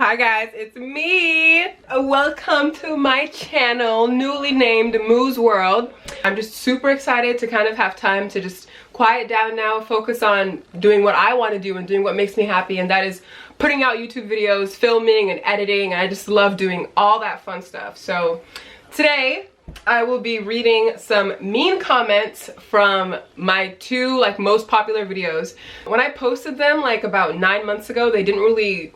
Hi guys, it's me. Welcome to my channel, newly named Moo's World. I'm just super excited to kind of have time to just quiet down now, focus on doing what I want to do and doing what makes me happy, and that is putting out YouTube videos, filming and editing, and I just love doing all that fun stuff. So today I will be reading some mean comments from my two most popular videos. When I posted them about 9 months ago, they didn't really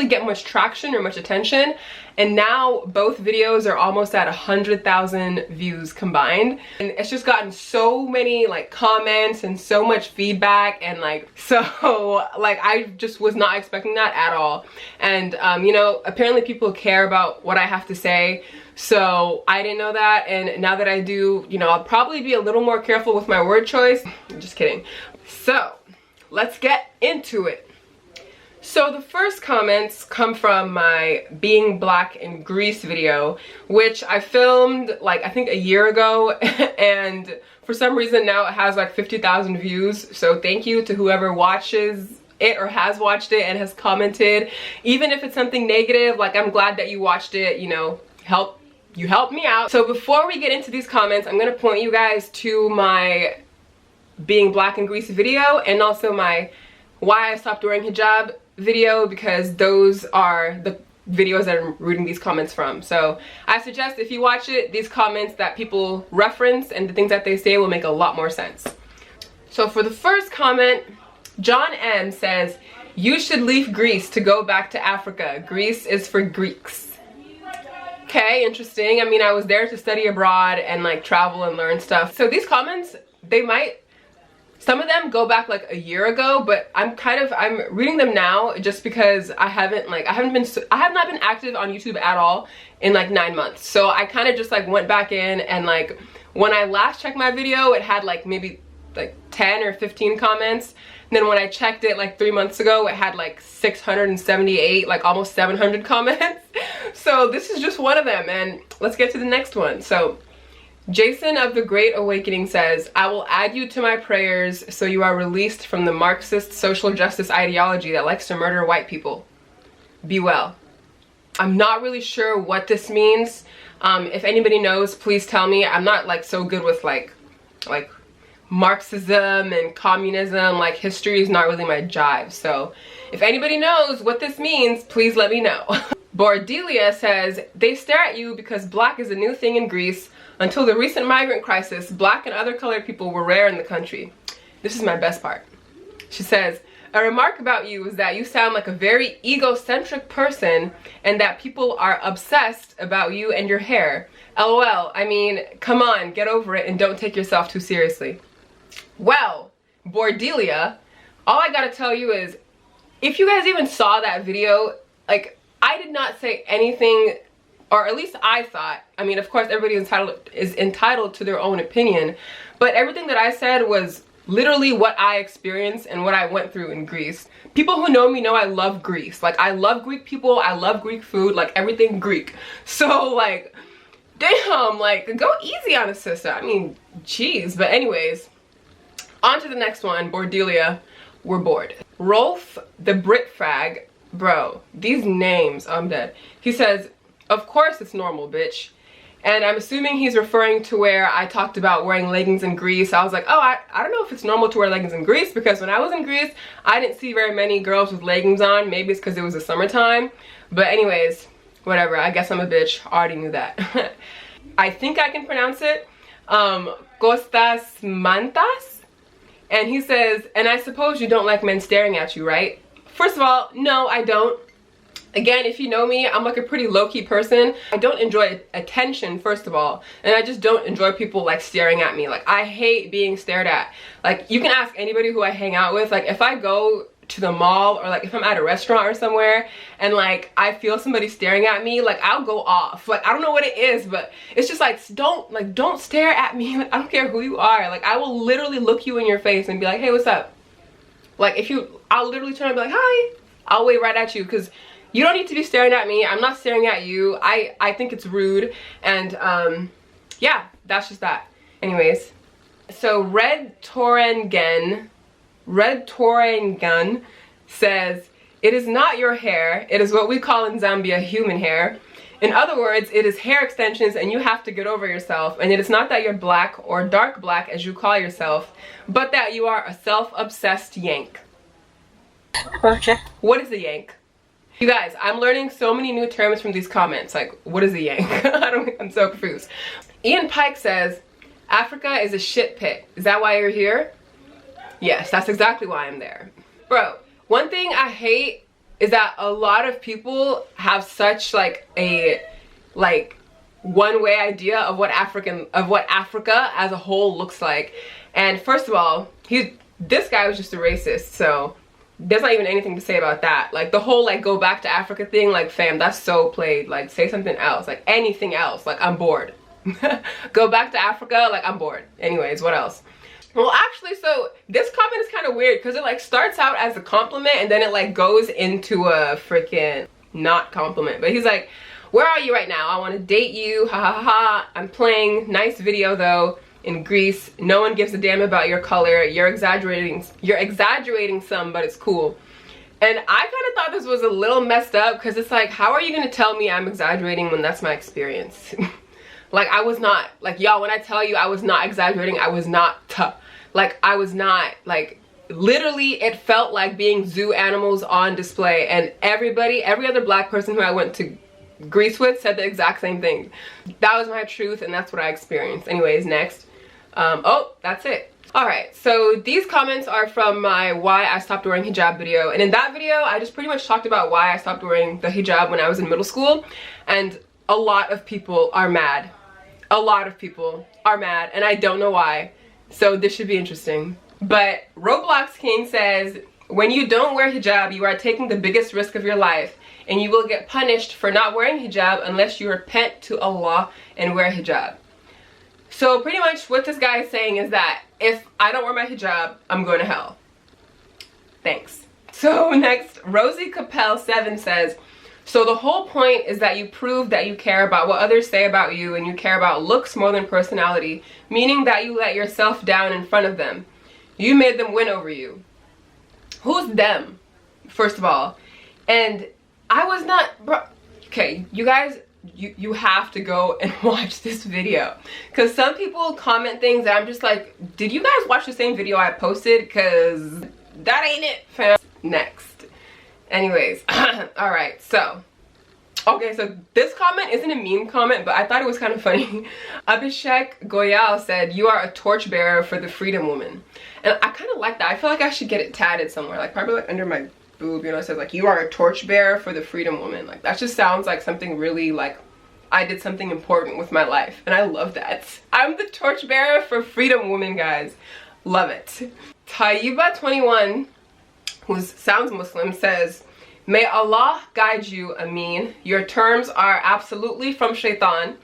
get much traction or much attention, and now both videos are almost at 100,000 views combined, and it's just gotten so many comments and so much feedback, and I just was not expecting that at all. And you know, apparently people care about what I have to say, so I didn't know that, and now that I do, you know, I'll probably be a little more careful with my word choice. Just kidding. So let's get into it. So the first comments come from my Being Black in Greece video, which I filmed I think a year ago, and for some reason now it has 50,000 views. So thank you to whoever watches it or has watched it and has commented. Even if it's something negative, I'm glad that you watched it, you know, you helped me out. So before we get into these comments, I'm gonna point you guys to my Being Black in Greece video and also my Why I Stopped Wearing Hijab video, because those are the videos that I'm reading these comments from. So I suggest if you watch it, these comments that people reference and the things that they say will make a lot more sense. So for the first comment, John M says, "You should leave Greece to go back to Africa. Greece is for Greeks." Okay, interesting. I mean, I was there to study abroad and travel and learn stuff. So these comments, some of them go back a year ago, but I'm reading them now just because I have not been active on YouTube at all in 9 months. So I kind of just went back in, and when I last checked my video, it had maybe 10 or 15 comments. And then when I checked it 3 months ago, it had 678, almost 700 comments. So this is just one of them, and let's get to the next one. So Jason of the Great Awakening says, "I will add you to my prayers so you are released from the Marxist social justice ideology that likes to murder white people. Be well." I'm not really sure what this means. If anybody knows, please tell me. I'm not so good with Marxism and communism. History is not really my jive. So if anybody knows what this means, please let me know. Bordelia says, "They stare at you because black is a new thing in Greece. Until the recent migrant crisis, black and other colored people were rare in the country." This is my best part. She says, "A remark about you is that you sound like a very egocentric person and that people are obsessed about you and your hair. LOL, I mean, come on, get over it and don't take yourself too seriously." Well, Bordelia, all I gotta tell you is, if you guys even saw that video, I did not say anything, or at least I thought, I mean, of course everybody is entitled to their own opinion, but everything that I said was literally what I experienced and what I went through in Greece. People who know me know I love Greece. I love Greek people, I love Greek food, everything Greek. So damn, go easy on a sister. I mean, jeez. But anyways, on to the next one. Bordelia, we're bored. Rolf the Brit Frag, bro, these names, I'm dead. He says, "Of course it's normal, bitch." And I'm assuming he's referring to where I talked about wearing leggings in Greece. I was like, oh, I don't know if it's normal to wear leggings in Greece, because when I was in Greece, I didn't see very many girls with leggings on. Maybe it's because it was the summertime. But anyways, whatever. I guess I'm a bitch. I already knew that. I think I can pronounce it. Kostas Mantas. And he says, "And I suppose you don't like men staring at you, right?" First of all, no, I don't. Again, if you know me, I'm a pretty low-key person. I don't enjoy attention, first of all, and I just don't enjoy people staring at me. I hate being stared at. You can ask anybody who I hang out with. If I go to the mall, or if I'm at a restaurant or somewhere and I feel somebody staring at me, I'll go off. I don't know what it is, but it's just don't stare at me. I don't care who you are. I will literally look you in your face and be like, "Hey, what's up?" I'll literally turn and be like, "Hi." I'll wave right at you, because you don't need to be staring at me. I'm not staring at you. I think it's rude, and yeah, that's just that. Anyways, so Red Torengen says, It is not your hair. It is what we call in Zambia human hair. In other words, it is hair extensions and you have to get over yourself. And it is not that you're black or dark black as you call yourself, but that you are a self-obsessed yank. Okay. What is a yank? You guys, I'm learning so many new terms from these comments. Like, what is a yank? I'm so confused. Ian Pike says, Africa is a shit pit. Is that why you're here? Yes, that's exactly why I'm there. Bro, one thing I hate is that a lot of people have such like a one-way idea of what Africa as a whole looks like. And first of all, this guy was just a racist, so there's not even anything to say about that. Like the whole like go back to Africa thing, like fam, that's so played. Like say something else, like anything else. Like I'm bored. Go back to Africa, like I'm bored. Anyways, what else? Well, actually, so this comment is kind of weird because it like starts out as a compliment and then it like goes into a freaking not compliment. But he's like, where are you right now? I want to date you, ha ha ha. I'm playing, nice video though, in Greece. No one gives a damn about your color. You're exaggerating some, but it's cool. And I kind of thought this was a little messed up because it's like, how are you going to tell me I'm exaggerating when that's my experience? Like I was not, like y'all, when I tell you I was not exaggerating, I was not like I was not, like literally it felt like being zoo animals on display, and every other black person who I went to Greece with said the exact same thing. That was my truth and that's what I experienced. Anyways, next. Oh, that's it. Alright, so these comments are from my why I stopped wearing hijab video, and in that video I just pretty much talked about why I stopped wearing the hijab when I was in middle school, and a lot of people are mad. A lot of people are mad and I don't know why. So this should be interesting. But Roblox King says, when you don't wear hijab, you are taking the biggest risk of your life and you will get punished for not wearing hijab unless you repent to Allah and wear hijab. So pretty much what this guy is saying is that if I don't wear my hijab, I'm going to hell. Thanks. So next, Rosie Capel 7 says, so the whole point is that you prove that you care about what others say about you and you care about looks more than personality, meaning that you let yourself down in front of them. You made them win over you. Who's them, first of all? And I was not, bro. Okay, you guys, you have to go and watch this video. Because some people comment things that I'm just like, did you guys watch the same video I posted? Because that ain't it, fam. Next. Anyways, alright, so okay, so this comment isn't a meme comment, but I thought it was kind of funny. Abhishek Goyal said, you are a torchbearer for the freedom woman. And I kind of like that. I feel like I should get it tatted somewhere, like probably like under my boob, you know. It says like, you are a torchbearer for the freedom woman. Like that just sounds like something really like I did something important with my life, and I love that. I'm the torchbearer for freedom woman, guys. Love it. Tayyiba21, who sounds Muslim, says, may Allah guide you, Ameen. Your terms are absolutely from Shaitan,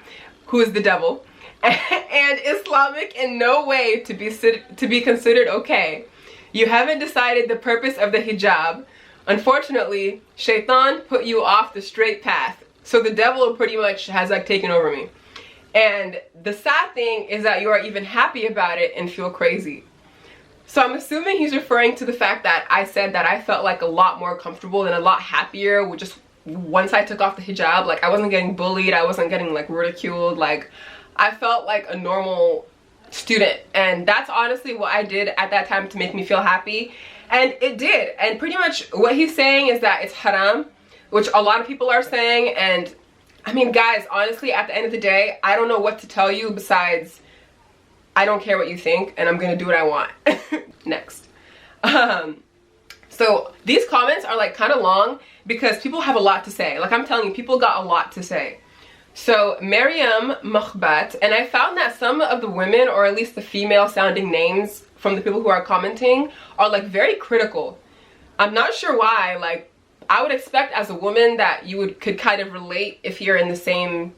who is the devil, and Islamic in no way to be considered okay. You haven't decided the purpose of the hijab. Unfortunately, Shaitan put you off the straight path. So the devil pretty much has like taken over me. And the sad thing is that you are even happy about it and feel crazy. So I'm assuming he's referring to the fact that I said that I felt like a lot more comfortable and a lot happier with just once I took off the hijab. Like I wasn't getting bullied, I wasn't getting like ridiculed, like I felt like a normal student. And that's honestly what I did at that time to make me feel happy. And it did. And pretty much what he's saying is that it's haram, which a lot of people are saying. And I mean, guys, honestly, at the end of the day, I don't know what to tell you besides I don't care what you think and I'm gonna do what I want. Next. So these comments are like kind of long because people have a lot to say. Like I'm telling you, people got a lot to say. So Mariam Mahbat, and I found that some of the women, or at least the female sounding names from the people who are commenting, are like very critical. I'm not sure why. Like I would expect as a woman that you could kind of relate if you're in the same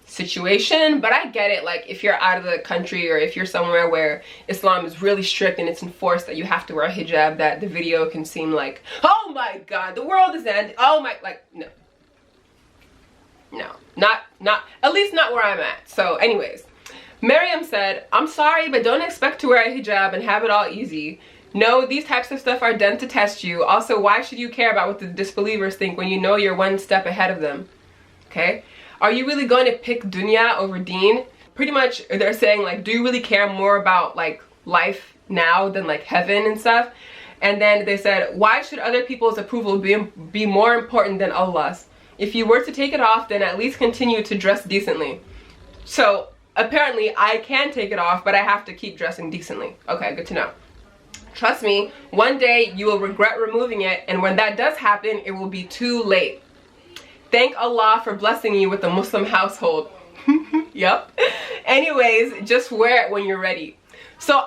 situation, but I get it. Like if you're out of the country or if you're somewhere where Islam is really strict and it's enforced that you have to wear a hijab, that the video can seem like, oh my god, the world is ending. Oh my, like no, not at least not where I'm at. So anyways, Miriam said, I'm sorry, but don't expect to wear a hijab and have it all easy. No, these types of stuff are done to test you. Also, why should you care about what the disbelievers think when you know you're one step ahead of them? Okay? Are you really going to pick dunya over deen? Pretty much they're saying like, do you really care more about like life now than like heaven and stuff? And then they said, why should other people's approval be more important than Allah's? If you were to take it off, then at least continue to dress decently. So apparently I can take it off, but I have to keep dressing decently. Okay, good to know. Trust me, one day you will regret removing it, and when that does happen, it will be too late. Thank Allah for blessing you with a Muslim household. Yep. Anyways, just wear it when you're ready. So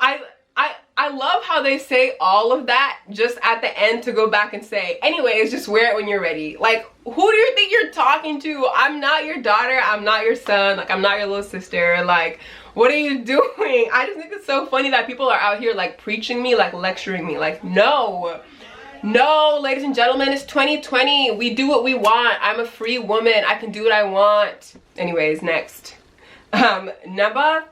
I love how they say all of that just at the end to go back and say, anyways, just wear it when you're ready. Like, who do you think you're talking to? I'm not your daughter. I'm not your son. Like, I'm not your little sister. Like, what are you doing? I just think it's so funny that people are out here like preaching me, like lecturing me. Like, no. No, ladies and gentlemen, it's 2020. We do what we want. I'm a free woman. I can do what I want. Anyways, next. Naba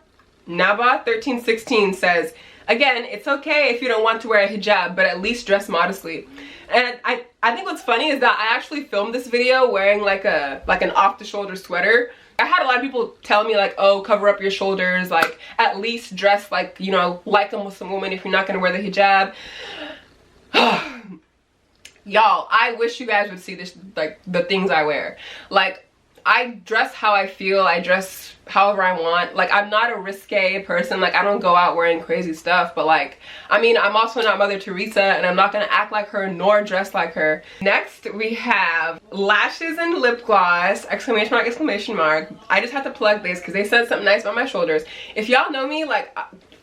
1316 says, again, it's okay if you don't want to wear a hijab, but at least dress modestly. And I think what's funny is that I actually filmed this video wearing like an off-the-shoulder sweater. I had a lot of people tell me like, oh, cover up your shoulders, like at least dress like, you know, like a Muslim woman if you're not gonna wear the hijab. Y'all, I wish you guys would see this, like the things I wear. Like, I dress how I feel, I dress however I want. Like, I'm not a risque person. Like, I don't go out wearing crazy stuff, but like, I mean, I'm also not Mother Teresa, and I'm not gonna act like her nor dress like her. Next, we have lashes and lip gloss, exclamation mark, exclamation mark. I just had to plug this because they said something nice about my shoulders. If y'all know me, like,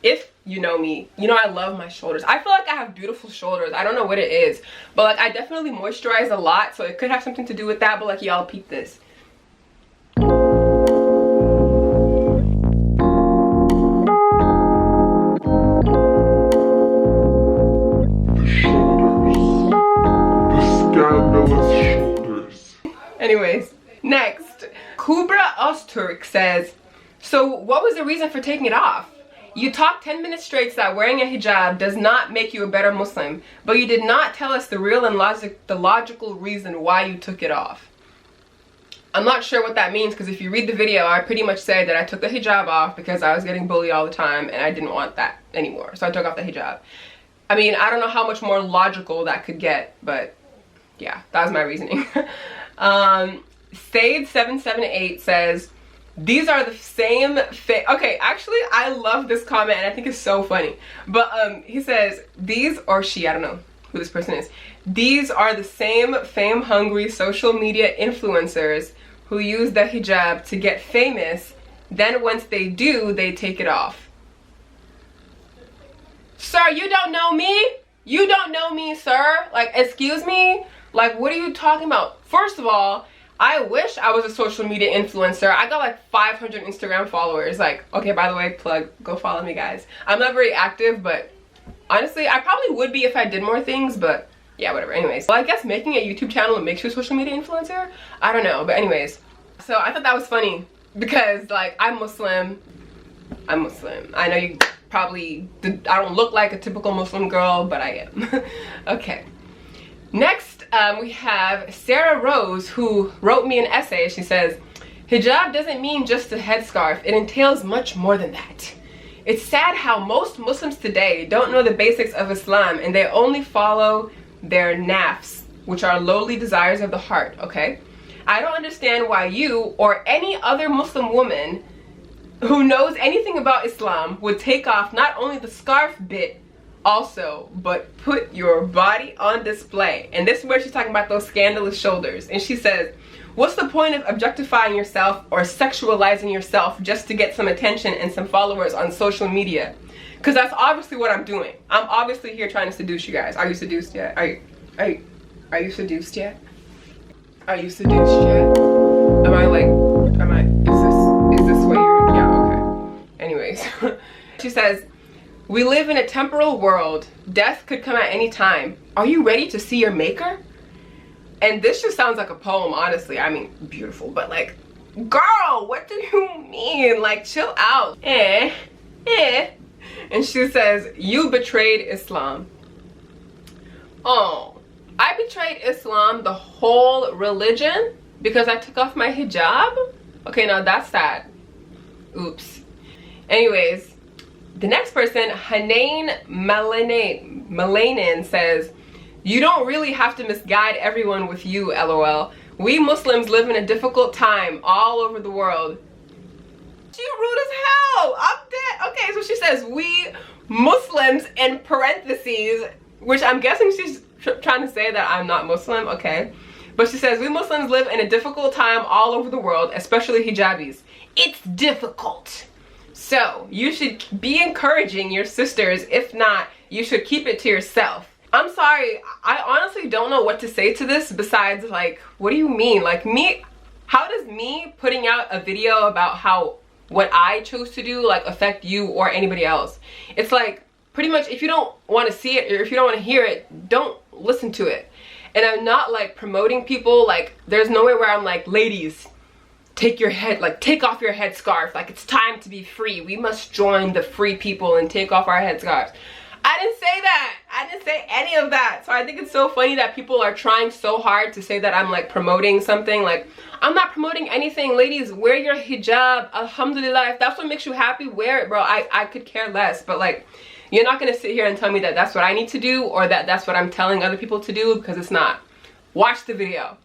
if you know me, you know I love my shoulders. I feel like I have beautiful shoulders. I don't know what it is, but like, I definitely moisturize a lot, so it could have something to do with that, but like, y'all peep this. Anyways, next, Kubra Öztürk says, so what was the reason for taking it off? You talked 10 minutes straight that wearing a hijab does not make you a better Muslim, but you did not tell us the real and logical reason why you took it off. I'm not sure what that means, because if you read the video, I pretty much say that I took the hijab off because I was getting bullied all the time and I didn't want that anymore, so I took off the hijab. I mean, I don't know how much more logical that could get, but yeah, that was my reasoning. Sade778 says, these are the same okay, actually I love this comment and I think it's so funny, but he says, these, or she, I don't know who this person is, these are the same fame hungry social media influencers who use the hijab to get famous, then once they do, they take it off. Sir, you don't know me? You don't know me, sir? Like, excuse me? Like, what are you talking about? First of all, I wish I was a social media influencer. I got like 500 Instagram followers. Like, okay, by the way, plug, go follow me, guys. I'm not very active, but honestly, I probably would be if I did more things, but yeah, whatever. Anyways, well, I guess making a YouTube channel makes you a social media influencer? I don't know, but anyways. So I thought that was funny because like, I'm Muslim. I know you probably, I don't look like a typical Muslim girl, but I am. Okay. Next, we have Sarah Rose, who wrote me an essay. She says, hijab doesn't mean just a headscarf. It entails much more than that. It's sad how most Muslims today don't know the basics of Islam and they only follow their nafs, which are lowly desires of the heart, okay? I don't understand why you or any other Muslim woman who knows anything about Islam would take off not only the scarf bit also, but put your body on display. And this is where she's talking about those scandalous shoulders. And she says, what's the point of objectifying yourself or sexualizing yourself just to get some attention and some followers on social media? Because that's obviously what I'm doing. I'm obviously here trying to seduce you guys. Are you seduced yet? Are you seduced yet? Are you seduced yet? Is this what you're, yeah, okay. Anyways, she says, we live in a temporal world. Death could come at any time. Are you ready to see your maker? And this just sounds like a poem, honestly. I mean, beautiful, but like, girl, what do you mean? Like, chill out. And she says, you betrayed Islam. Oh, I betrayed Islam, the whole religion, because I took off my hijab? Okay, now that's sad. Oops. Anyways, the next person, Hanain Malanin, says, you don't really have to misguide everyone with you, LOL. We Muslims live in a difficult time all over the world. She rude as hell. I'm dead. Okay, so she says, we Muslims in parentheses, which I'm guessing she's trying to say that I'm not Muslim, okay. But she says, we Muslims live in a difficult time all over the world, especially hijabis. It's difficult. So you should be encouraging your sisters. If not, you should keep it to yourself. I'm sorry, I honestly don't know what to say to this besides like, what do you mean? Like me, how does me putting out a video about how what I chose to do like affect you or anybody else? It's like, pretty much if you don't want to see it or if you don't want to hear it, don't listen to it. And I'm not like promoting people, like there's nowhere where I'm like, ladies, take your head, like take off your headscarf, like it's time to be free. We must join the free people and take off our headscarves. I didn't say that. I didn't say any of that. So I think it's so funny that people are trying so hard to say that I'm like promoting something. Like, I'm not promoting anything. Ladies, wear your hijab. Alhamdulillah. If that's what makes you happy, wear it, bro. I could care less. But like, you're not going to sit here and tell me that that's what I need to do or that that's what I'm telling other people to do, because it's not. Watch the video.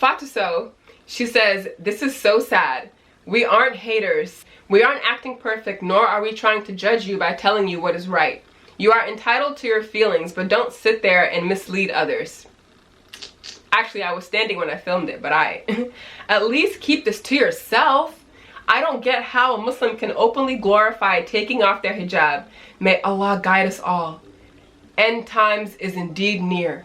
Fatuso, she says, this is so sad. We aren't haters. We aren't acting perfect, nor are we trying to judge you by telling you what is right. You are entitled to your feelings, but don't sit there and mislead others. Actually, I was standing when I filmed it, but at least keep this to yourself. I don't get how a Muslim can openly glorify taking off their hijab. May Allah guide us all. End times is indeed near.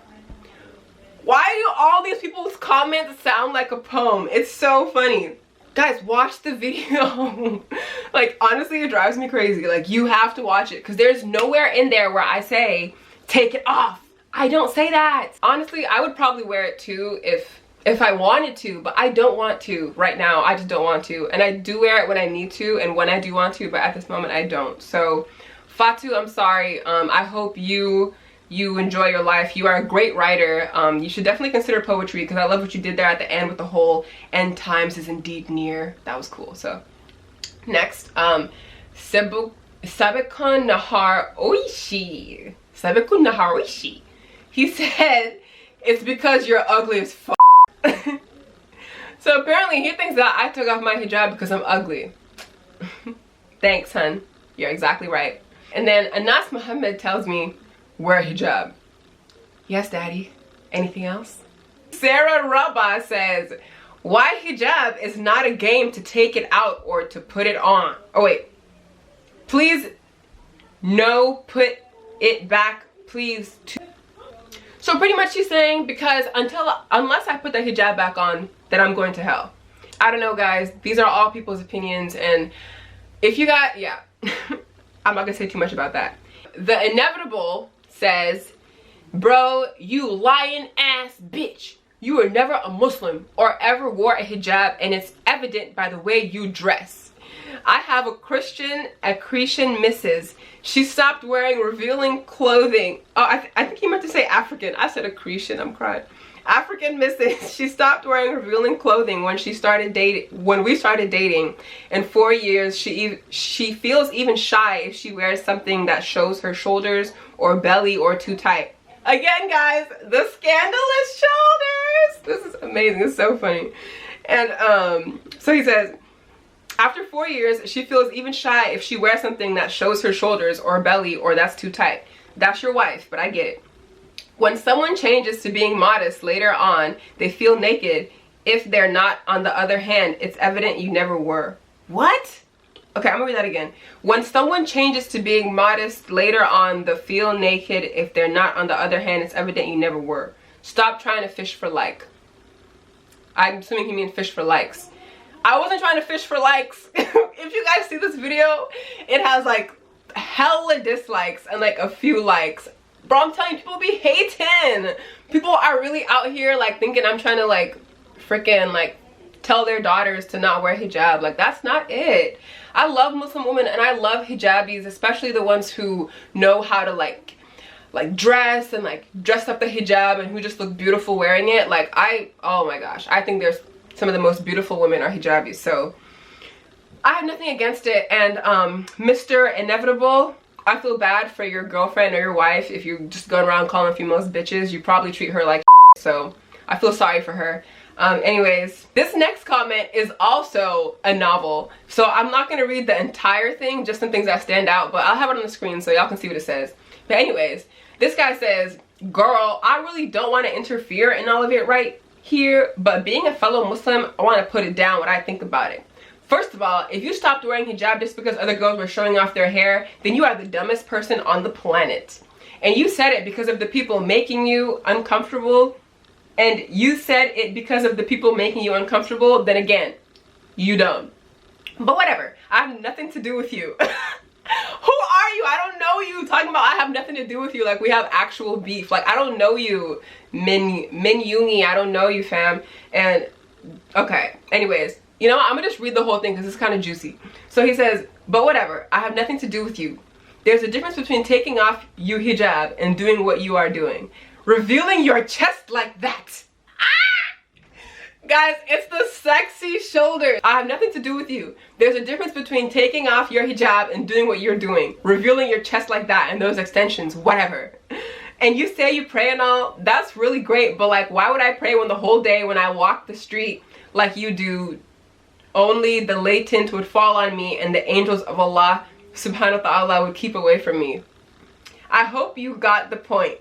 Why do all these people's comments sound like a poem? It's so funny. Guys, watch the video. Like, honestly, it drives me crazy. Like, you have to watch it because there's nowhere in there where I say, take it off. I don't say that. Honestly, I would probably wear it too if I wanted to, but I don't want to right now. I just don't want to. And I do wear it when I need to and when I do want to, but at this moment I don't. So, Fatu, I'm sorry. I hope you enjoy your life. You are a great writer. You should definitely consider poetry because I love what you did there at the end with the whole end times is indeed near. That was cool. So next, Sabekun Nahar Oishi. Sabekun Nahar Oishi. He said, it's because you're ugly as fuck. So apparently he thinks that I took off my hijab because I'm ugly. Thanks, hun. You're exactly right. And then Anas Muhammad tells me, wear hijab. Yes, daddy. Anything else? Sarah Rabba says, why hijab is not a game to take it out or to put it on. Oh wait. Please, no, put it back, please. So pretty much she's saying because unless I put the hijab back on, then I'm going to hell. I don't know, guys. These are all people's opinions, and if you got, yeah. I'm not gonna say too much about that. The Inevitable says, bro, you lying ass bitch. You were never a Muslim or ever wore a hijab, and it's evident by the way you dress. I have a Christian missus. She stopped wearing revealing clothing. Oh, I think he meant to say African. I said accretion, I'm crying. African missus. She stopped wearing revealing clothing when we started dating. In 4 years, she feels even shy if she wears something that shows her shoulders or belly or too tight. Again, guys, the scandalous shoulders. This is amazing. It's so funny. And so he says, after 4 years, she feels even shy if she wears something that shows her shoulders or belly or that's too tight. That's your wife, but I get it. When someone changes to being modest later on, they feel naked. If they're not, on the other hand, it's evident you never were. What? Okay, I'm gonna read that again. When someone changes to being modest later on, they feel naked. If they're not, on the other hand, it's evident you never were. Stop trying to fish for like. I'm assuming he means fish for likes. I wasn't trying to fish for likes. If you guys see this video, it has like hella dislikes and like a few likes. Bro, I'm telling you, people be hating. People are really out here like thinking I'm trying to like freaking like tell their daughters to not wear hijab. Like, that's not it. I love Muslim women and I love hijabis, especially the ones who know how to like like dress and like dressed up the hijab and who just look beautiful wearing it. Like oh my gosh, I think there's some of the most beautiful women are hijabis. So I have nothing against it. And Mr. Inevitable, I feel bad for your girlfriend or your wife if you just go around calling females bitches. You probably treat her like so I feel sorry for her. Anyways, this next comment is also a novel, so I'm not gonna read the entire thing, just some things that stand out, but I'll have it on the screen so y'all can see what it says. But anyways, this guy says, girl, I really don't want to interfere in all of it right here, but being a fellow Muslim, I want to put it down what I think about it. First of all, if you stopped wearing hijab just because other girls were showing off their hair, then you are the dumbest person on the planet. And you said it because of the people making you uncomfortable, and you said it because of the people making you uncomfortable, then again, you dumb. But whatever, I have nothing to do with you. Who are you? I don't know you. Talking about I have nothing to do with you, like we have actual beef. Like I don't know you, Min Yoongi. I don't know you, fam. And okay, anyways, you know what? I'm gonna just read the whole thing because it's kind of juicy. So he says, but whatever, I have nothing to do with you. There's a difference between taking off your hijab and doing what you are doing. Revealing your chest like that. Ah! Guys, it's the sexy shoulders. I have nothing to do with you. There's a difference between taking off your hijab and doing what you're doing. Revealing your chest like that and those extensions, whatever. And you say you pray and all, that's really great, but like why would I pray when the whole day when I walk the street like you do, only the latent would fall on me and the angels of Allah subhanahu wa ta'ala would keep away from me. I hope you got the point.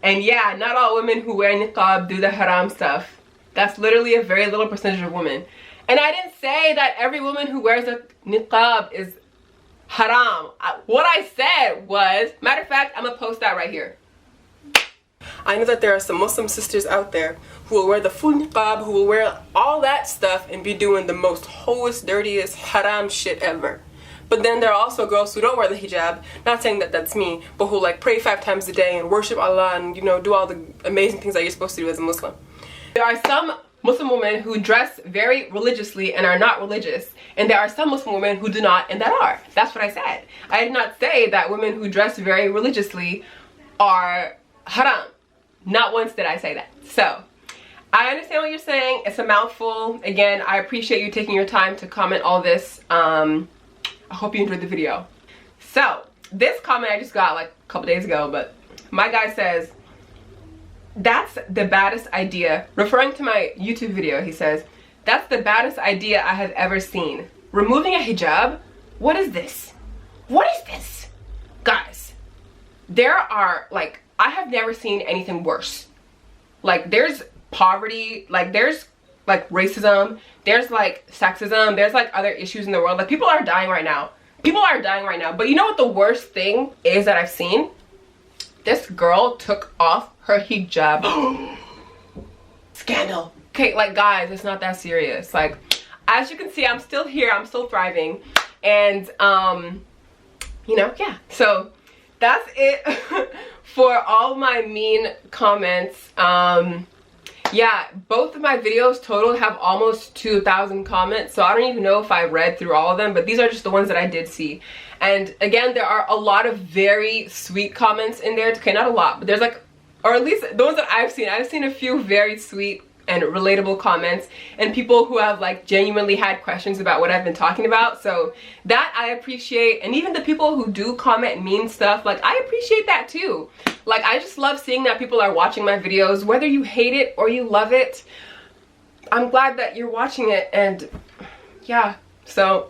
And yeah, not all women who wear niqab do the haram stuff. That's literally a very little percentage of women. And I didn't say that every woman who wears a niqab is haram. What I said was, matter of fact, I'm gonna post that right here. I know that there are some Muslim sisters out there who will wear the full niqab, who will wear all that stuff and be doing the most hoest, dirtiest, haram shit ever. But then there are also girls who don't wear the hijab, not saying that that's me, but who like pray 5 times a day and worship Allah and, you know, do all the amazing things that you're supposed to do as a Muslim. There are some Muslim women who dress very religiously and are not religious, and there are some Muslim women who do not and that are. That's what I said. I did not say that women who dress very religiously are haram. Not once did I say that. So I understand what you're saying. It's a mouthful. Again, I appreciate you taking your time to comment all this. I hope you enjoyed the video. So this comment I just got like a couple days ago, but my guy says, that's the baddest idea. Referring to my YouTube video, he says, that's the baddest idea I have ever seen. Removing a hijab? What is this? What is this? Guys, there are like, I have never seen anything worse. Like there's poverty, like there's like racism, there's like sexism, there's like other issues in the world. Like people are dying right now. People are dying right now. But you know what the worst thing is that I've seen? This girl took off her hijab. Scandal. Okay, like guys, it's not that serious. Like as you can see, I'm still here, I'm still thriving. And you know, yeah. So that's it for all my mean comments. Yeah, both of my videos total have almost 2,000 comments, so I don't even know if I read through all of them, but these are just the ones that I did see. And again, there are a lot of very sweet comments in there. Okay, not a lot, but there's like, or at least the ones that I've seen a few very sweet and relatable comments, and people who have like genuinely had questions about what I've been talking about. So that I appreciate. And even the people who do comment mean stuff, like I appreciate that too. Like I just love seeing that people are watching my videos, whether you hate it or you love it. I'm glad that you're watching it. And yeah, so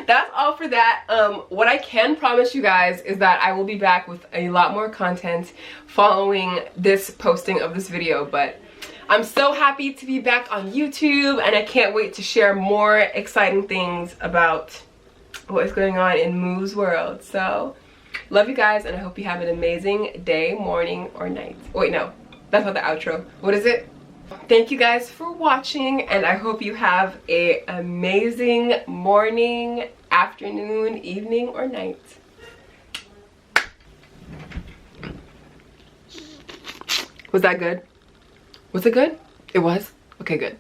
that's all for that. What I can promise you guys is that I will be back with a lot more content following this posting of this video. But I'm so happy to be back on YouTube, and I can't wait to share more exciting things about what is going on in Moo's world. So love you guys, and I hope you have an amazing day, morning, or night. Wait, no, that's not the outro. What is it? Thank you guys for watching, and I hope you have an amazing morning, afternoon, evening, or night. Was that good? Was it good? It was? Okay, good.